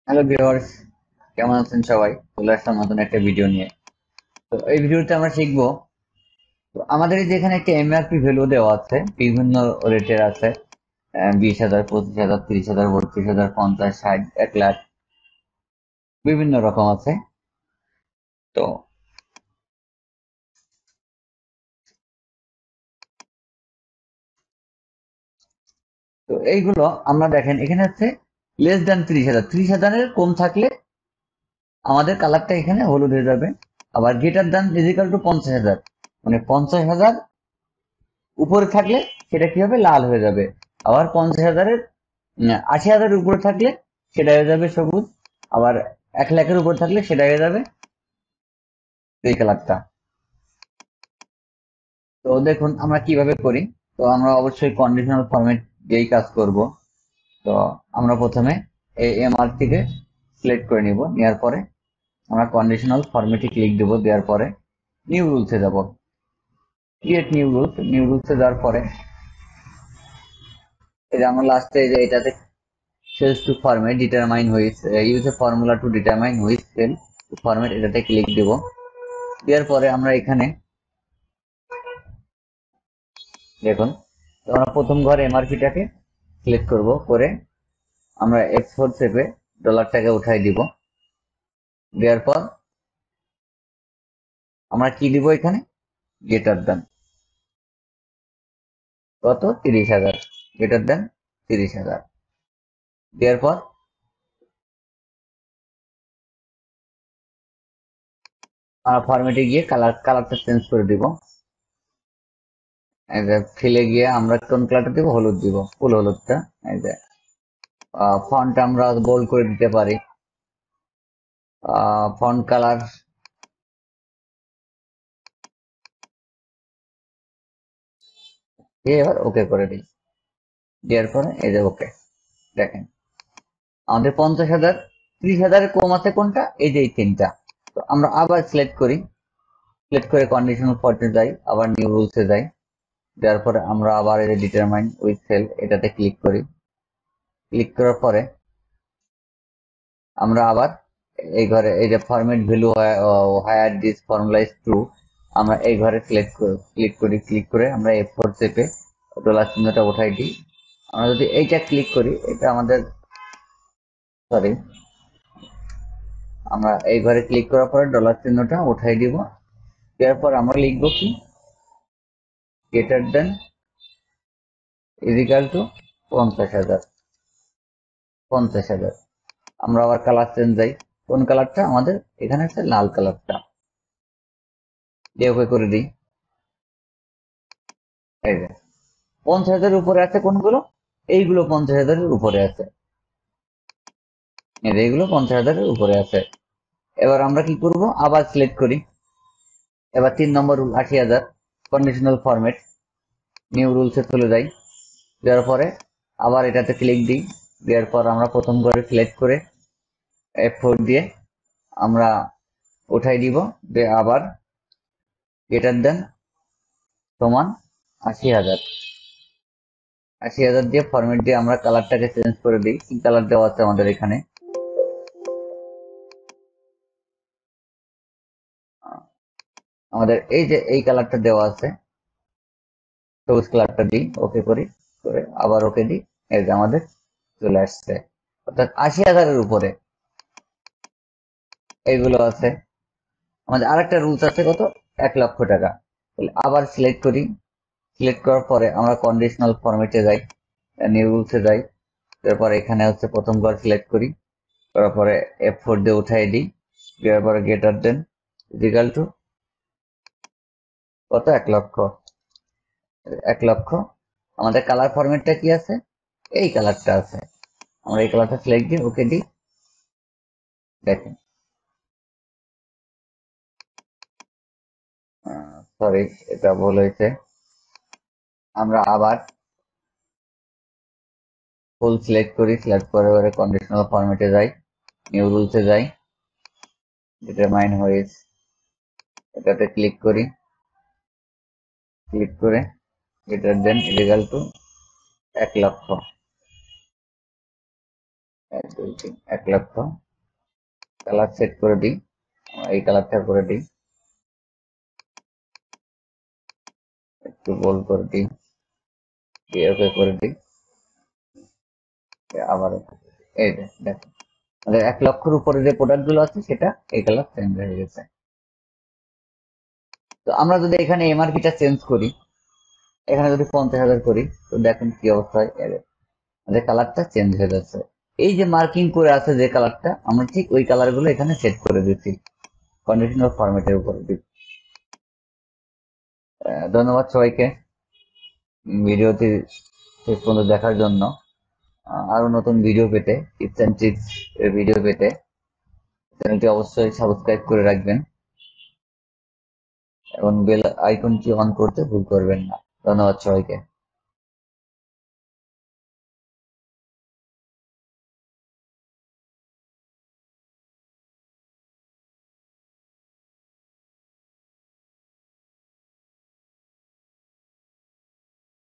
Hello viewers, কেমন আছেন সবাই? চলে আসলাম নতুন একটা ভিডিও নিয়ে। তো এই ভিডিওতে আমরা শিখবো, তো আমাদের এই যে এখানে একটা এমআরপি ভ্যালু দেওয়া আছে, বিভিন্ন রেটের আছে। 20,000, 25,000, 30,000, 32,000, 50, 60, 1 লাখ, বিভিন্ন রকম আছে। তো তো এইগুলো আমরা দেখেন এখানে হচ্ছে লেস দ্যান 30,000, 30,000-এর কম থাকলে আমাদের কালারটা এখানে হলুদ হয়ে যাবে। আবার গ্রেটার দ্যান ইজিক্যাল টু 50,000, মানে 50,000 উপরে থাকলে সেটা কি হবে, লাল হয়ে যাবে। আবার 50,000-এর 80,000-এর উপরে থাকলে সেটা হয়ে যাবে সবুজ। আবার 1 লাখের উপর থাকলে সেটা হয়ে যাবে এই কালারটা। তো দেখুন আমরা কিভাবে করি। তো আমরা অবশ্যই কন্ডিশনাল ফরম্যাট দিয়েই কাজ করব। তো আমরা প্রথমে এই এমআরটিকে সিলেক্ট করে নিব, নেওয়ার পরে আমরা কন্ডিশনাল ফরম্যাটে ক্লিক দেব, দেওয়ার পরে নিউ রুলসে যাব, ক্রিয়েট নিউ রুলসে যাওয়ার পরে এই যে আমরা লাস্টে যে এটাতে cells to format determine which, use a formula to determine which cell to format, এটাতে ক্লিক দেব। দেওয়ার পরে আমরা এখানে দেখুন, তো আমরা প্রথম ঘর এমআরপিটাকে সিলেক্ট করব, করে আমরা F4 চেপে ডলারটাকে উঠাই দিব। দেওয়ার পর আমরা কি দিব এখানে, গ্রেটার দেন কত, 30,000, গ্রেটার দেন 30,000। দেওয়ার পর আমরা ফরম্যাটে গিয়ে কালারটা চেঞ্জ করে দিব। এই যে ফিলে গিয়ে আমরা কোন কালারটা দিব, হলুদ দিব, ফুল হলুদটা। এই যে ফন্ট আমরা বোল্ড করে দিতে পারি। ফন্ট কালার দিয়ে এবার ওকে করে দিই। দেওয়ার পরে এই যে ওকে, দেখেন আমাদের 50,000, 30,000-এর কম আছে কোনটা, এই যে এই তিনটা। তো আমরা আবার সিলেক্ট করি, সিলেক্ট করে কন্ডিশনাল ফরম্যাটে যাই, আবার নিউ রুলসে যাই। দেওয়ার পরে আমরা আবার এই যে ডিটারমাইন উইথ সেল, এটাতে ক্লিক করি। ক্লিক করার পরে আমরা আবার এই ঘরে এই যে format value where this formula is true, আমরা এই ঘরে সিলেক্ট করি, ক্লিক করে আমরা F4 চেপে ডলার চিহ্নটা উঠাই দিই। আমরা যদি এইটা ক্লিক করি, এটা আমাদের, সরি, আমরা এই ঘরে ক্লিক করার পরে ডলার চিহ্নটা উঠাই দিব। এরপর আমরা লিখবো কি, গ্রেটার দেন ইজিক্যাল টু 50,000, 50,000। আমরা আবার কালার চেঞ্জ যাই, কোন কালারটা আমাদের এখানে আছে, লাল কালারটা দিয়ে ওকে করে দিই। এই যে 50,000-এর উপরে আছে কোনগুলো, এইগুলো 50,000-এর উপরে আছে, এই যে এইগুলো 50,000-এর উপরে আছে। এবার আমরা কি করব, আবার সিলেক্ট করি। এবার 3 নম্বর রুল, 80,000, কন্ডিশনাল ফরম্যাট, নিউ রুলসে চলে যাই। দেওয়ার পরে আবার এটাতে ক্লিক দিই। দেওয়ার পর আমরা প্রথম করে সিলেক্ট করে F4 দিয়ে আমরা উঠাই দিব। দিয়ে আবার গ্রেটার দেন সমান 80,000, 80,000 দিয়ে ফরম্যাট দিয়ে আমরা কালারটাকে চেঞ্জ করে দিই। কি কালার দেওয়া আছে আমাদের এখানে, আমাদের এই যে এই কালারটা দেওয়া আছে, সবুজ কালারটা দিই, ওকে করি, করে আবার ওকে দিই। এই যে আমাদের চলে আসছে, অর্থাৎ 80,000-এর উপরে এইগুলো আছে। আমাদের আরেকটা রুলস আছে কত, 1 লক্ষ টাকা। তাহলে আবার সিলেক্ট করি, সিলেক্ট করার পরে আমরা কন্ডিশনাল ফরম্যাটে যাই, নিউ রুলসে যাই। তারপর এখানে হচ্ছে প্রথম ঘর সিলেক্ট করি, করার পরে F4 দিয়ে উঠাই দিই। দেওয়ার পরে গ্রেটার দেন ইকুয়াল টু কত, 1 লক্ষ, 1 লক্ষ। আমাদের কালার ফরম্যাটটা কি আছে, এই কালারটা আছে, আমরা এই কালারটা সিলেক্ট দিই, ওকে দিই। দেখেন, সরি, এটা ভুল হয়েছে। আমরা আবার ফুল সিলেক্ট করি, সিলেক্ট করে পরে কন্ডিশনাল ফরম্যাটে যাই, নিউ রুলসে যাই, ডিটারমাইন হুইচ, এটাতে ক্লিক করি। ক্লিক করে গ্রেটার দেন ইকুয়াল টু 1 লক্ষ, এক দুই তিন 1,00,000 কালার সেট করে দিই, এই কালারটা করে দিই, একটু গোল করে দিই, ওকে করে দিই, আবার এই যে দেখো আমাদের 1,00,000 উপরে যে প্রোডাক্ট গুলো আছে সেটা এই কালার চেঞ্জ হয়ে গেছে। তো আমরা যদি এখানে এমআরপিটা চেঞ্জ করি, এখানে যদি 50,000 করি, তো দেখুন কি অবস্থা হয়, আমাদের কালারটা চেঞ্জ হয়ে যাচ্ছে। এই যে মার্কিং করে আছে যে কালারটা, আমরা ঠিক ওই কালার গুলো এখানে সেট করে দিচ্ছি কন্ডিশনাল ফরম্যাটের উপরে দিই। ধন্যবাদ সবাইকে ভিডিওটি শেষ পর্যন্ত দেখার জন্য। আরো নতুন ভিডিও পেতে, টিপস অ্যান্ড ট্রিক্স এর ভিডিও পেতে চ্যানেলটি অবশ্যই সাবস্ক্রাইব করে রাখবেন এবং বেল আইকনটি অন করতে ভুল করবেন না। ধন্যবাদ সবাইকে।